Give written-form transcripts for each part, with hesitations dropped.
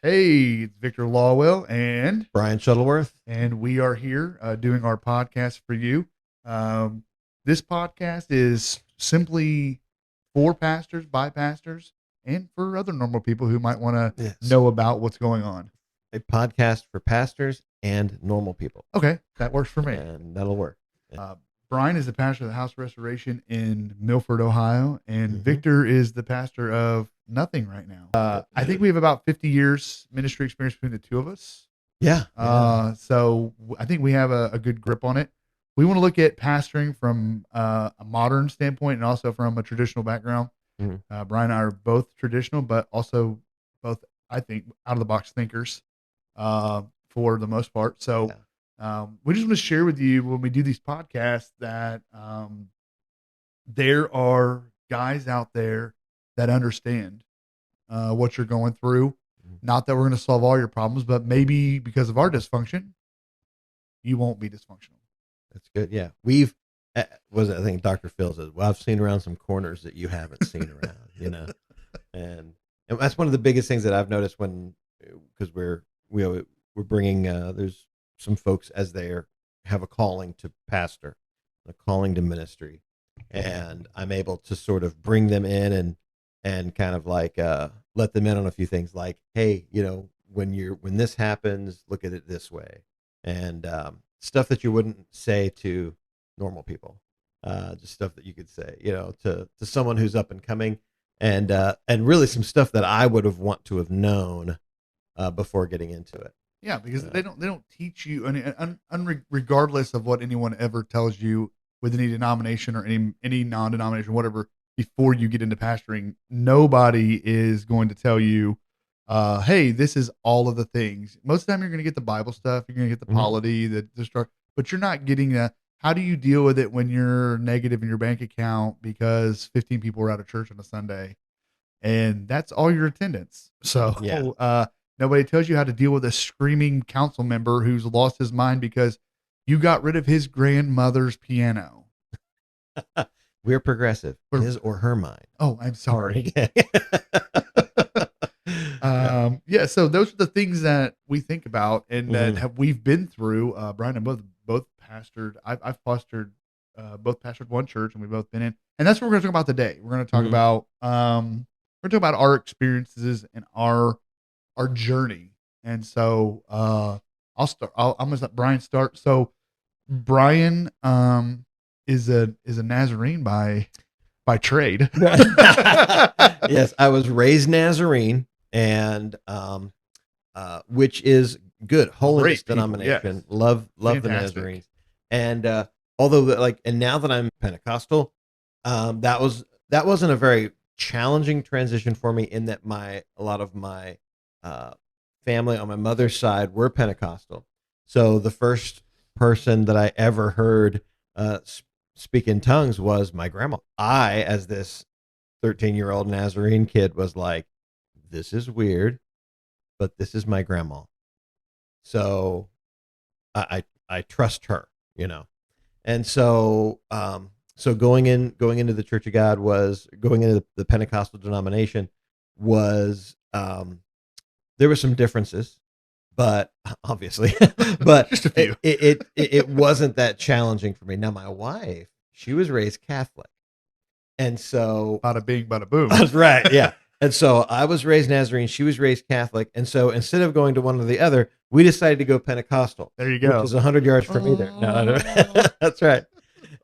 Hey, it's Victor Lawwell, Brian Shuttleworth. and we are here doing our podcast for you. This podcast is simply for pastors, by pastors, and for other normal people who might want to Yes. know about what's going on. A podcast for pastors and normal people. Okay, that works for me. And that'll work. Uh, Brian is the pastor of the House Restoration in Milford, Ohio, and Mhm. Victor is the pastor of nothing right now. I think we have about 50 years ministry experience between the two of us. Yeah. So I think we have a good grip on it. We want to look at pastoring from a modern standpoint and also from a traditional background. Mhm. Brian and I are both traditional, but also both, I think, out of the box thinkers for the most part. So we just want to share with you when we do these podcasts that there are guys out there that understand what you're going through. Not that we're going to solve all your problems, but maybe because of our dysfunction, you won't be dysfunctional. That's good. Yeah. We've, was it, I think Dr. Phil says, well, I've seen around some corners that you haven't seen around, and that's one of the biggest things that I've noticed because we're bringing, there's some folks as have a calling to pastor, a calling to ministry. And I'm able to sort of bring them in and kind of like let them in on a few things like, hey, when this happens, look at it this way, and stuff that you wouldn't say to normal people, just stuff that you could say, to someone who's up and coming, and really some stuff that I would have want to have known before getting into it. Yeah, because they don't teach you, regardless of what anyone ever tells you with any denomination or any non-denomination, whatever. Before you get into pastoring, nobody is going to tell you, "Hey, this is all of the things." Most of the time, you're going to get the Bible stuff, you're going to get the Mhm. polity, but you're not getting how do you deal with it when you're negative in your bank account because 15 people were out of church on a Sunday, and that's all your attendance. So, Yeah. nobody tells you how to deal with a screaming council member who's lost his mind because you got rid of his grandmother's piano. We're progressive, We're- his or her mind. Oh, I'm sorry. Yeah. Yeah. So those are the things that we think about and that Mhm. we've been through. Brian and both pastored. I've fostered, both pastored one church, and we've both been in. And that's what we're going to talk about today. We're going to talk Mhm. about we're talking about our experiences and our journey. And so I'll start. I'm going to let Brian start. So Brian is a Nazarene by trade. Yes, I was raised Nazarene, and which is good, holiness Great people, denomination. yes. Love the Fantastic. Nazarenes, and although and now that I'm Pentecostal, that wasn't a very challenging transition for me in that a lot of my family on my mother's side were Pentecostal. So the first person that I ever heard speak in tongues was my grandma. I, as this 13-year-old Nazarene kid, was like, this is weird, but this is my grandma. So I trust her. And so going into the Church of God was going into the Pentecostal denomination was there were some differences, but obviously, but Just a few. it wasn't that challenging for me. Now my wife, she was raised Catholic, and so Bada bing, bada boom. that's right, yeah. And so I was raised Nazarene, she was raised Catholic, and so instead of going to one or the other, we decided to go Pentecostal. There you go. Which is 100 yards from either. No, that's right.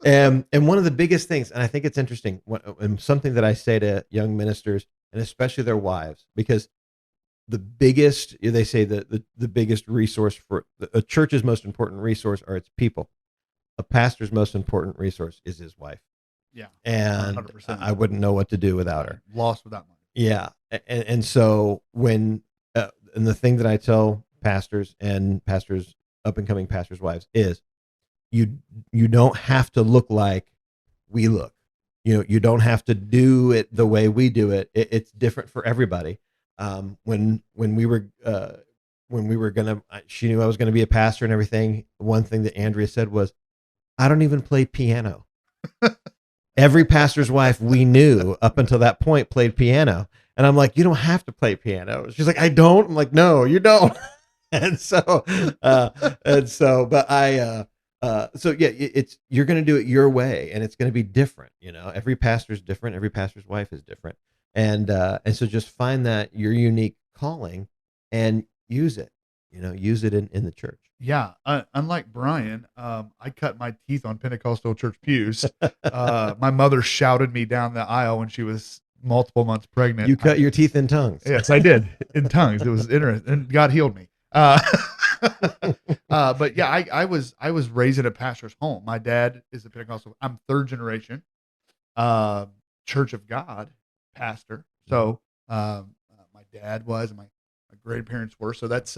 And one of the biggest things, and I think it's interesting, and something that I say to young ministers, and especially their wives, because they say the biggest resource for a church's most important resource are its people. A pastor's most important resource is his wife. Yeah. And 100%. I wouldn't know what to do without her. Lost without money. Yeah. And so and the thing that I tell pastors and up and coming pastors' wives is you don't have to look like we look. You don't have to do it the way we do it. It's different for everybody. When we were she knew I was gonna be a pastor and everything. One thing that Andrea said was, "I don't even play piano." Every pastor's wife we knew up until that point played piano, And I'm like, you don't have to play piano. She's like, I don't. I'm like, no, you don't. and so, uh, but so yeah, it's you're going to do it your way, and it's going to be different. Every pastor's different. Every pastor's wife is different, and so just find that your unique calling and use it. Use it in the church. Yeah, unlike Brian, I cut my teeth on Pentecostal church pews. My mother shouted me down the aisle when she was multiple months pregnant. You cut your teeth in tongues. Yes, I did, in tongues. It was interesting, and God healed me. But yeah, I was raised in a pastor's home. My dad is a Pentecostal. I'm third generation, Church of God pastor. So my dad was, and my grandparents were. So that's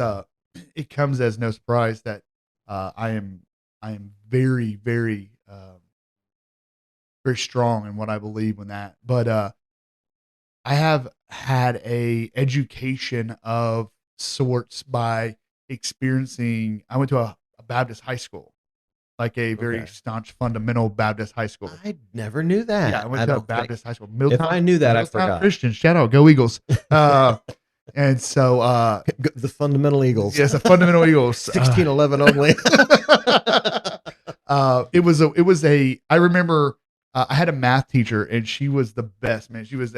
it comes as no surprise that I am very very strong in what I believe in that. But I have had a education of sorts by experiencing. I went to a Baptist high school, like a very staunch fundamental Baptist high school. I never knew that. Yeah, I went to a Baptist high school. If I knew that, I forgot. Christian, shout out, go Eagles! And so the fundamental Eagles. Yes, the fundamental Eagles. 1611 only. It was a. I remember I had a math teacher, and she was the best, man. She was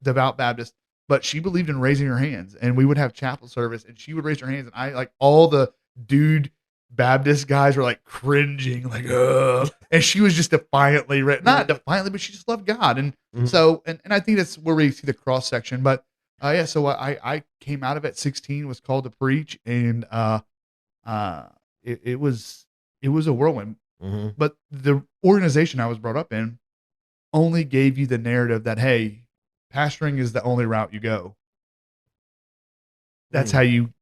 devout Baptist, but she believed in raising her hands, and we would have chapel service, and she would raise her hands, and I, like, all the dude Baptist guys were like cringing, like, ugh. And she was just defiantly, not defiantly, but she just loved God. And so, and I think that's where we see the cross section. But yeah, so I came out of it at 16, was called to preach, and it was a whirlwind. But the organization I was brought up in only gave you the narrative that, hey, pastoring is the only route you go. That's how you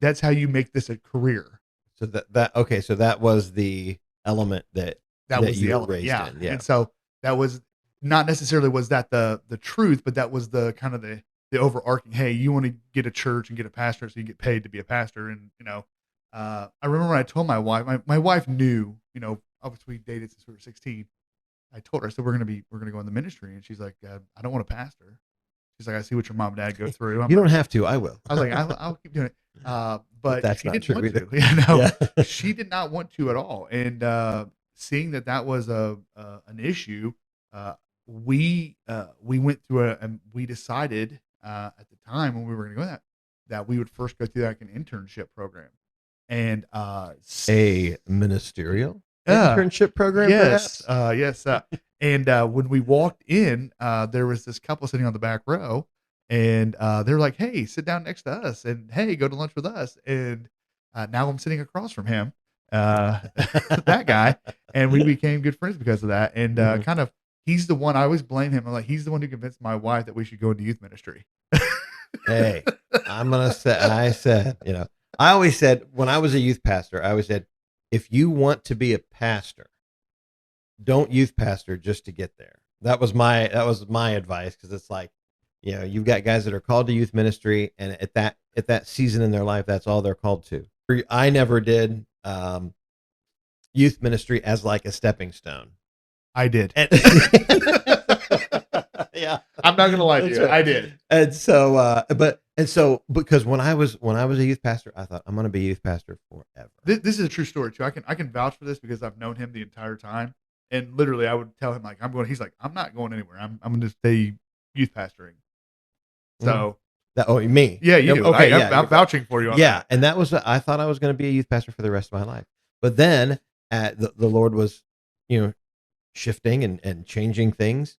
make this a career. So okay, so that was the element that was you the were element, raised yeah. in. Yeah. And so that was not necessarily was that the truth, but that was the kind of the overarching, hey, you want to get a church and get a pastor so you get paid to be a pastor. And I remember when I told my wife, my wife knew, obviously we dated since we were 16. I told her, I said, we're gonna go in the ministry, and she's like, I don't want to pastor. She's like, I see what your mom and dad go through. You don't have to. I will. I was like, I'll keep doing it. But that's she not didn't true want either. to. Yeah, no, yeah. She did not want to at all. And seeing that was an issue, we went through and we decided at the time when we were going to go that we would first go through like an internship program, and a ministerial internship program. Yes, yes. And when we walked in, there was this couple sitting on the back row, and they're like, "Hey, sit down next to us," and "Hey, go to lunch with us." And now I'm sitting across from him, that guy, and we became good friends because of that. And kind of, he's the one I always blame him. I'm like, he's the one who convinced my wife that we should go into youth ministry. Hey, I'm gonna say, I always said when I was a youth pastor, I always said, if you want to be a pastor, don't youth pastor just to get there. That was my advice, because it's like, you've got guys that are called to youth ministry, and at that season in their life, that's all they're called to. I never did youth ministry as like a stepping stone. I did. Yeah, I'm not gonna lie to you. Right. I did. And so, because when I was a youth pastor, I thought, I'm going to be a youth pastor forever. This is a true story too. I can vouch for this because I've known him the entire time. And literally, I would tell him, like, I'm going. He's like, I'm not going anywhere. I'm going to stay youth pastoring. So me? Yeah, you. Okay, I'm vouching for you. On yeah, that. and that was, I thought I was going to be a youth pastor for the rest of my life. But then the Lord was, shifting and changing things,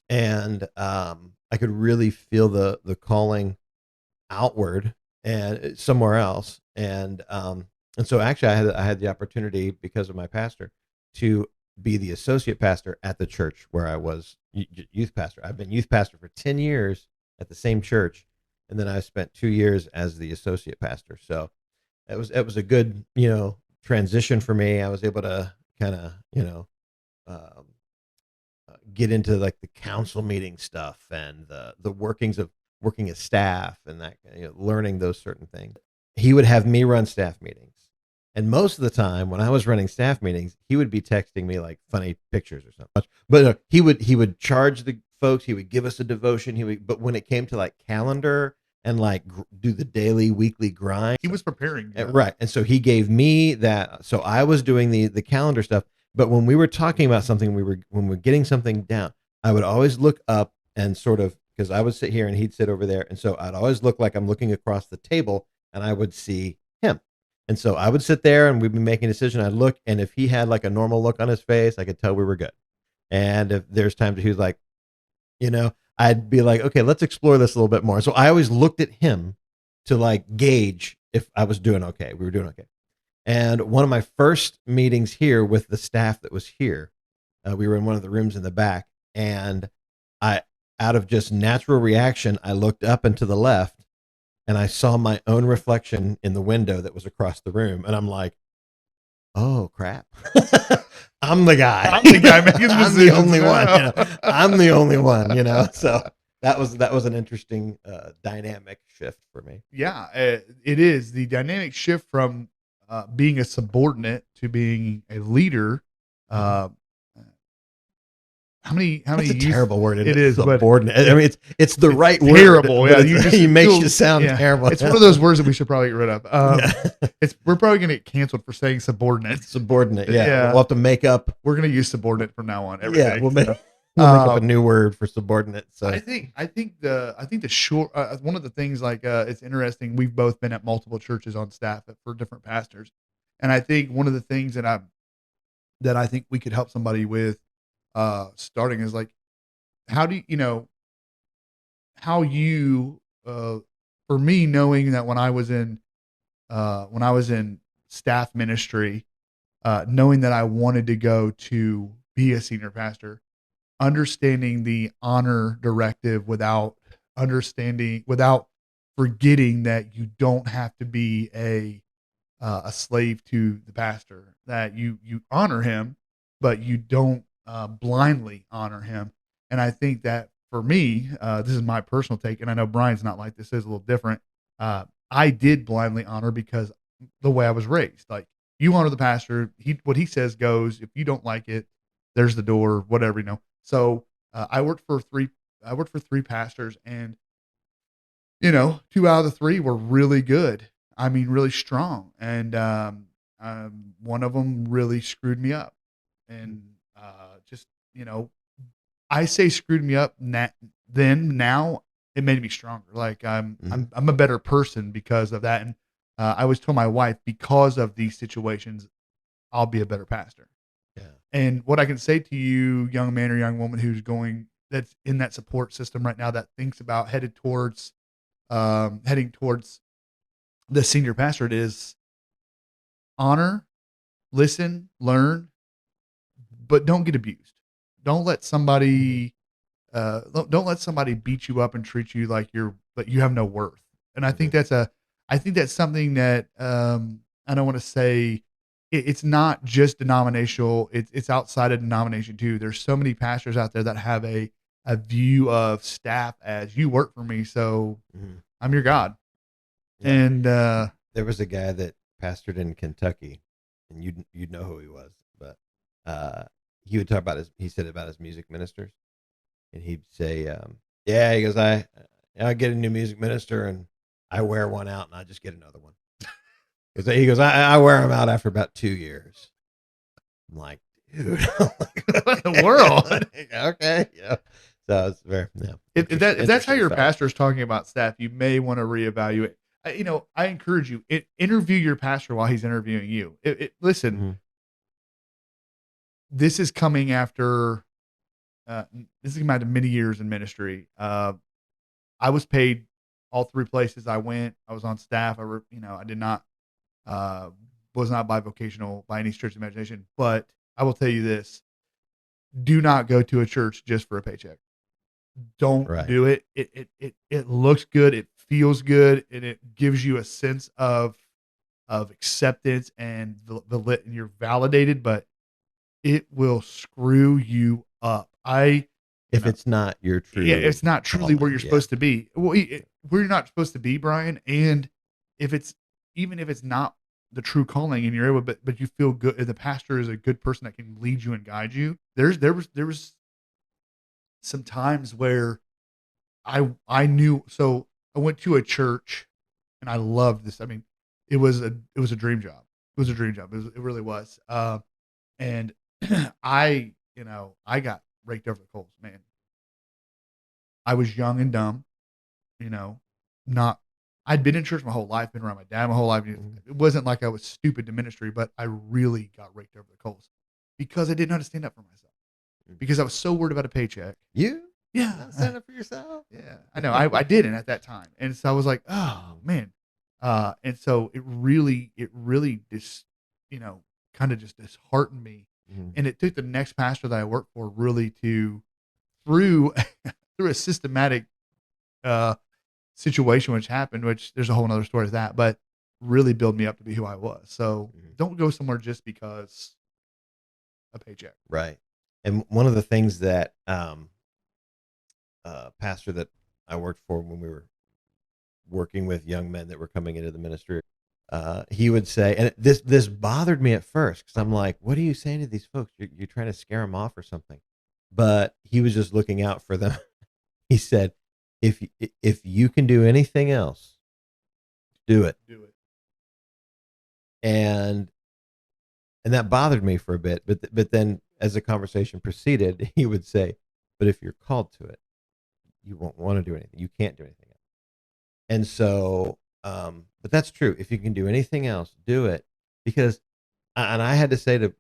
and I could really feel the calling outward and somewhere else, and so actually I had the opportunity, because of my pastor, to be the associate pastor at the church where I was youth pastor. I've been youth pastor for 10 years at the same church, and then I spent 2 years as the associate pastor. So it was a good transition for me. I was able to kind of get into like the council meeting stuff and the workings of working as staff, and that, learning those certain things. He would have me run staff meetings. And most of the time when I was running staff meetings, he would be texting me like funny pictures or something. But he would charge folks. He would give us a devotion. But when it came to like calendar and like do the daily, weekly grind, He was preparing you. right. And so he gave me that. So I was doing the calendar stuff. But when we were talking about something, when we were getting something down, I would always look up and sort of, because I would sit here and he'd sit over there, and so I'd always look like I'm looking across the table, and I would see him. And so I would sit there and we'd be making a decision. I'd look, and if he had like a normal look on his face, I could tell we were good. And if there's times he was like, I'd be like, okay, let's explore this a little bit more. So I always looked at him to like gauge if I was doing okay. We were doing okay. And one of my first meetings here with the staff that was here, we were in one of the rooms in the back, and I, out of just natural reaction, I looked up and to the left, and I saw my own reflection in the window that was across the room, and I'm like, oh crap. I'm the guy. I'm the guy making the I'm the only one. I'm the only one, So that was an interesting dynamic shift for me. Yeah, it is the dynamic shift from being a subordinate to being a leader. How many? That's a terrible word. It is subordinate. I mean, it's the right word. Terrible. Yeah, you makes you sound terrible. It's one of those words that we should probably get rid of. We're probably going to get canceled for saying subordinate. Subordinate. Yeah. We'll have to make up. We're going to use subordinate from now on. Everything. Yeah, we'll make up a new word for subordinate. So I think the short one of the things like it's interesting. We've both been at multiple churches on staff for different pastors, and I think one of the things that I think we could help somebody with starting is like, how do for me, knowing that when I was in staff ministry, knowing that I wanted to go to be a senior pastor, understanding the honor directive without forgetting that you don't have to be a slave to the pastor, that you honor him, but you don't blindly honor him. And I think that for me, this is my personal take, and I know Brian's not like this, is a little different. I did blindly honor because the way I was raised. Like, you honor the pastor, what he says goes. If you don't like it, there's the door, whatever, So I worked for three pastors, and 2 out of the 3 were really good. I mean, really strong, and one of them really screwed me up, and just I say screwed me up. Now it made me stronger. Like I'm a better person because of that, and I always told my wife, because of these situations, I'll be a better pastor. Yeah. And what I can say to you, young man or young woman that's in that support system right now, that thinks about heading towards the senior pastorate, is honor, listen, learn, but don't get abused. Don't let somebody beat you up and treat you like you have no worth. And I think that's something that I don't want to say it's not just denominational. It's outside of denomination too. There's so many pastors out there that have a view of staff as, you work for me, so I'm your God. Yeah. And there was a guy that pastored in Kentucky, and you'd know who he was, but he would talk about his music ministers, and he'd say, he goes, I get a new music minister and I wear one out and I just get another one. He goes, I wear them out after about 2 years. I'm like, dude, what in the world? Okay, yeah. So it's very, yeah. If that's how your pastor is talking about staff, you may want to reevaluate. I encourage you, interview your pastor while he's interviewing you. Listen, mm-hmm. This is coming after many years in ministry. I was paid all 3 places I went. I was on staff. I did not, was not bivocational by any stretch of imagination. But I will tell you this: do not go to a church just for a paycheck. Don't do it. It looks good. It feels good, and it gives you a sense of acceptance and and you're validated. But it will screw you up. If it's not your true, it's not truly where you're supposed to be. Well, where you're not supposed to be, Brian. And if it's not the true calling, and you're able, but you feel good, and the pastor is a good person that can lead you and guide you. There was some times where I knew. So I went to a church, and I loved this. I mean, it was a dream job. It was a dream job. It really was. And I got raked over the coals, man. I was young and dumb, you know, not. I'd been in church my whole life, been around my dad my whole life. Mhm. It wasn't like I was stupid to ministry, but I really got raked over the coals because I didn't know how to stand up for myself. Because I was so worried about a paycheck. You Yeah, not stand up for yourself? yeah, I know. I didn't at that time, and so I was like, oh man, and so it really just, kind of just disheartened me, Mhm. and it took the next pastor that I worked for really to through through a systematic uh situation which happened, which there's a whole nother story to that, but really build me up to be who I was. So Mhm. don't go somewhere just because a paycheck. Right. And one of the things that pastor that I worked for when we were working with young men that were coming into the ministry, he would say, and this bothered me at first because I'm like, what are you saying to these folks? You're trying to scare them off or something. But he was just looking out for them. He said, if you can do anything else, do it. Do it. And that bothered me for a bit. But then as the conversation proceeded, he would say, but if you're called to it, you won't want to do anything. You can't do anything else. And so, but that's true. If you can do anything else, do it. Because, and I had to say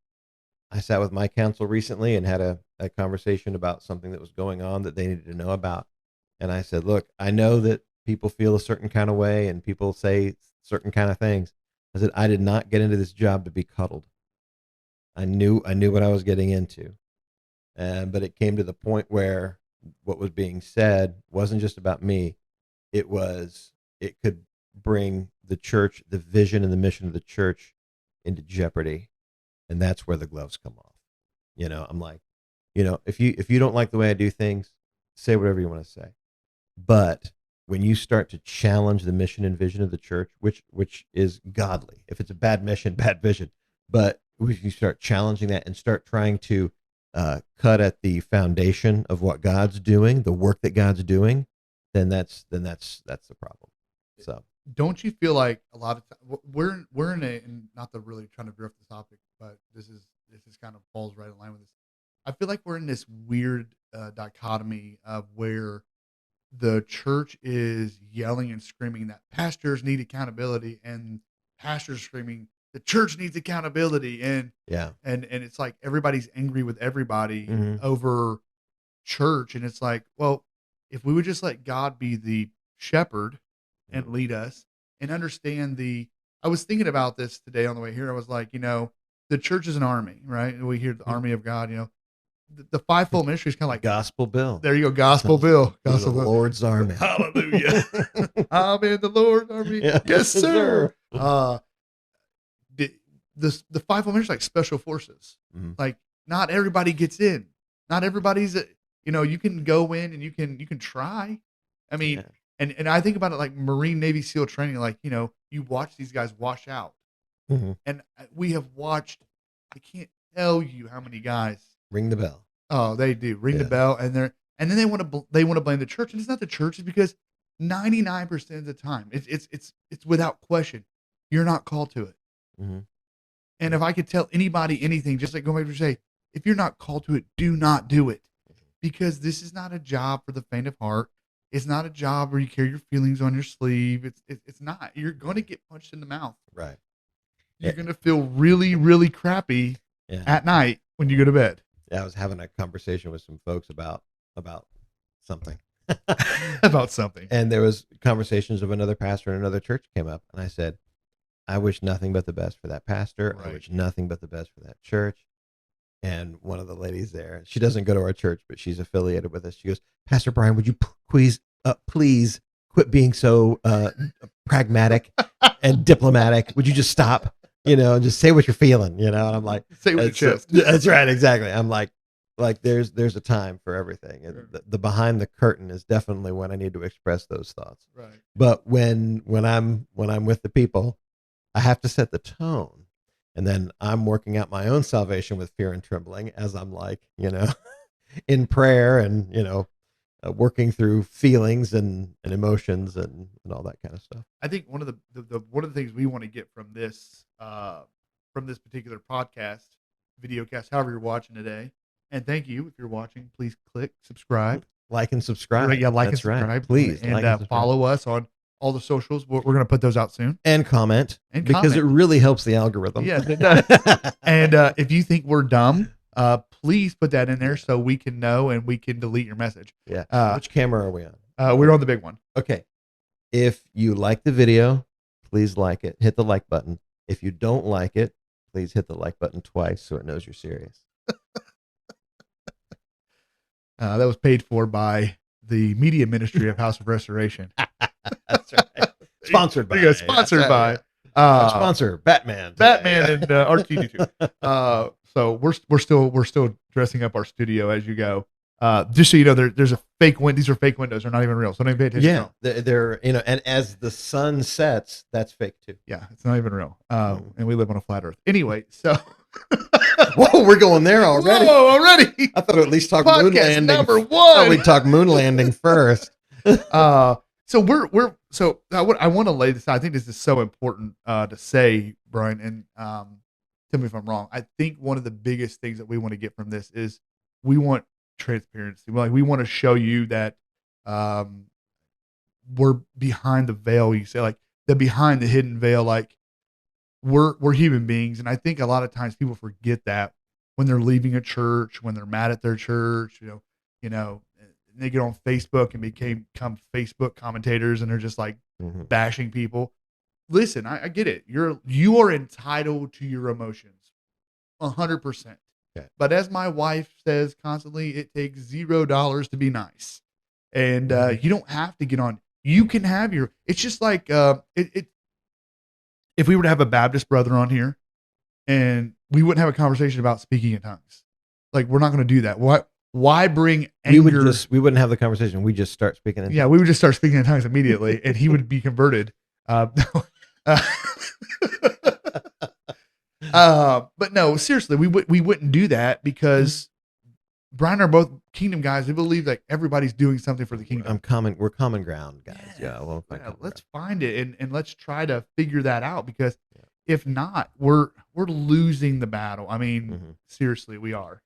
I sat with my counsel recently and had a conversation about something that was going on that they needed to know about. And I said, look, I know that people feel a certain kind of way and people say certain kind of things. I said, I did not get into this job to be cuddled. I knew what I was getting into. But it came to the point where what was being said wasn't just about me. It could bring the church, the vision and the mission of the church into jeopardy. And that's where the gloves come off. I'm like, if you don't like the way I do things, say whatever you want to say. But when you start to challenge the mission and vision of the church, which is godly, if it's a bad mission, bad vision, but if you start challenging that and start trying to cut at the foundation of what God's doing, the work that God's doing, then that's the problem. So Don't you feel like a lot of time we're in a, and not to really trying to drift the topic, but this is kind of falls right in line with this. I feel like we're in this weird dichotomy of where the church is yelling and screaming that pastors need accountability, and pastors screaming the church needs accountability, and yeah, and it's like everybody's angry with everybody hmm over church, and it's like, well, if we would just let God be the shepherd and lead us and understand the. I was thinking about this today on the way here. I was like, the church is an army, right? And we hear the army of God. The fivefold ministry is kind of like, gospel bill. there you go, gospel bill, We're the gospel bill. Lord's army. Hallelujah. I'm in the Lord's army. Yeah. Yes, sir. The the fivefold ministry is like special forces. Mhm. Like not everybody gets in. Not everybody's. You can go in and you can try. I mean, Yeah. and I think about it like Marine Navy SEAL training. Like you watch these guys wash out, Mhm. and we have watched. I can't tell you how many guys. Ring the bell. Oh, they do ring the Yeah. bell, and then they want to blame the church, and it's not the church. It's because 99% of the time, it's without question, you're not called to it. Mhm. And if I could tell anybody anything, just like going back to say, if you're not called to it, do not do it, because this is not a job for the faint of heart. It's not a job where you carry your feelings on your sleeve. It's not. You're going to get punched in the mouth. Right. You're Yeah. going to feel really, really crappy Yeah. at night when you go to bed. I was having a conversation with some folks about something. About something. And there was conversations of another pastor in another church came up, and I said, I wish nothing but the best for that pastor. I Right. wish nothing but the best for that church. And one of the ladies there, she doesn't go to our church, but she's affiliated with us. She goes, Pastor Brian, would you please quit being so pragmatic and diplomatic? Would you just stop, and just say what you're feeling, And I'm like, Say with your chest. That's right, exactly. I'm like there's a time for everything, and Sure. the behind the curtain is definitely when I need to express those thoughts. Right. But when I'm with the people, I have to set the tone, and then I'm working out my own salvation with fear and trembling as I'm like, in prayer and working through feelings and emotions and all that kind of stuff. I think one of the one of the things we want to get from this particular podcast, video cast, however you're watching today, and thank you if you're watching. Please click subscribe, Like and subscribe. yeah, like That's and subscribe, right. Please and like and subscribe. follow us on all the socials. We're going to put those out soon, And comment, and because comment. it really helps the algorithm. Yes, it does. And if you think we're dumb, please put that in there so we can know and we can delete your message. Yeah. Which camera are we on? We're on the big one. Okay. If you like the video, please like it. Hit the like button. If you don't like it, please hit the like button twice so it knows you're serious. That was paid for by the media ministry of House of Restoration. That's right. Sponsored by. Sponsored by. Sponsor Batman. Batman and R2D2. So we're still dressing up our studio as you go. Just so you know, there's a fake window. These are fake windows. They're not even real. So don't even pay attention. Yeah, they're and as the sun sets, that's fake too. Yeah, it's not even real. And we live on a flat Earth. Anyway, so. Whoa, we're going there already. Whoa, already. I thought we'd at least talk Podcast moon landing. number one. Oh, we'd talk moon landing first. So we're so I want to lay this out. I think this is so important to say, Brian, and tell me if I'm wrong. I think one of the biggest things that we want to get from this is we want transparency. We want to show you that we're behind the veil. You say like the behind the hidden veil, like we're human beings, and I think a lot of times people forget that when they're leaving a church, when they're mad at their church, they get on Facebook and become Facebook commentators, and they're just like bashing people. Listen, I get it. You are entitled to your emotions, 100%. Okay. But as my wife says constantly, it takes $0 to be nice, and you don't have to get on. You can have your. It's just like if we were to have a Baptist brother on here, and we wouldn't have a conversation about speaking in tongues, like we're not going to do that. Why bring anger? We wouldn't have the conversation. We just start speaking in tongues. Yeah, we would just start speaking in tongues immediately, and he would be converted. But no, seriously, we wouldn't do that because Brian and I are both kingdom guys. We believe that everybody's doing something for the kingdom. We're common ground guys. Yes. Let's find it and let's try to figure that out, because if not, we're losing the battle. I mean, seriously, we are.